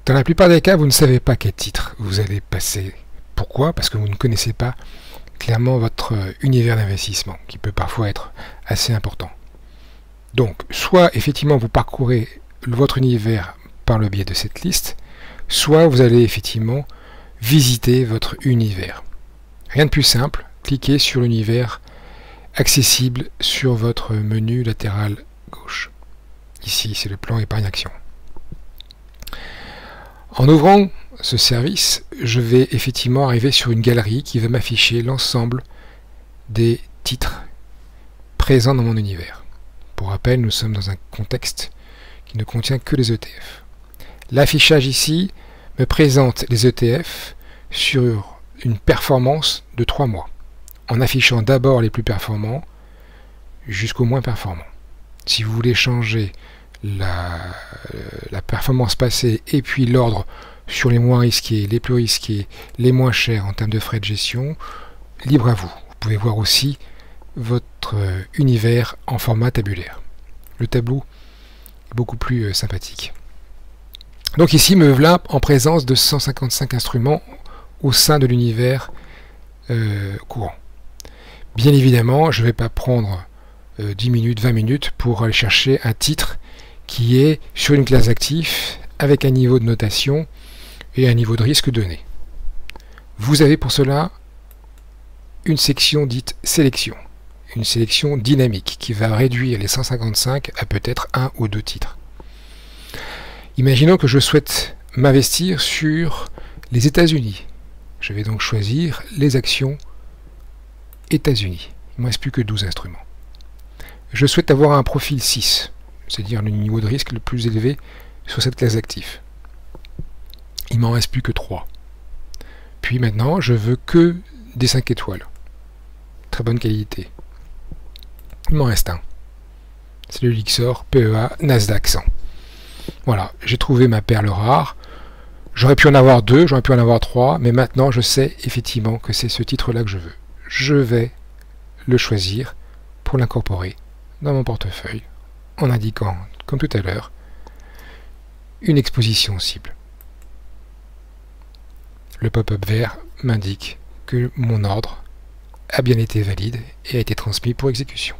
Dans la plupart des cas, vous ne savez pas quel titre vous allez passer. Pourquoi? Parce que vous ne connaissez pas clairement votre univers d'investissement, qui peut parfois être assez important. Donc, soit effectivement vous parcourez votre univers par le biais de cette liste, soit vous allez effectivement visiter votre univers. Rien de plus simple, cliquez sur l'univers accessible sur votre menu latéral gauche. Ici, c'est le plan épargne action. En ouvrant ce service, je vais effectivement arriver sur une galerie qui va m'afficher l'ensemble des titres présents dans mon univers. Pour rappel, nous sommes dans un contexte qui ne contient que les ETF. L'affichage ici me présente les ETF sur une performance de 3 mois, en affichant d'abord les plus performants jusqu'aux moins performants. Si vous voulez changer la performance passée et puis l'ordre sur les moins risqués, les plus risqués, les moins chers en termes de frais de gestion, libre à vous. Vous pouvez voir aussi votre univers en format tabulaire. Le tableau est beaucoup plus sympathique. Donc ici, me voilà en présence de 155 instruments au sein de l'univers courant. Bien évidemment, je ne vais pas prendre 10 minutes, 20 minutes pour aller chercher un titre qui est sur une classe d'actifs avec un niveau de notation et un niveau de risque donné. Vous avez pour cela une section dite sélection, une sélection dynamique qui va réduire les 155 à peut-être 1 ou 2 titres. Imaginons que je souhaite m'investir sur les États-Unis. Je vais donc choisir les actions États-Unis. Il ne me reste plus que 12 instruments. Je souhaite avoir un profil 6, c'est-à-dire le niveau de risque le plus élevé sur cette classe d'actifs. Il m'en reste plus que 3. Puis maintenant, je veux que des 5 étoiles. Très bonne qualité. Il m'en reste un. C'est le Lyxor PEA Nasdaq 100. Voilà, j'ai trouvé ma perle rare. J'aurais pu en avoir 2, j'aurais pu en avoir 3, mais maintenant je sais effectivement que c'est ce titre-là que je veux. Je vais le choisir pour l'incorporer dans mon portefeuille en indiquant, comme tout à l'heure, une exposition cible. Le pop-up vert m'indique que mon ordre a bien été valide et a été transmis pour exécution.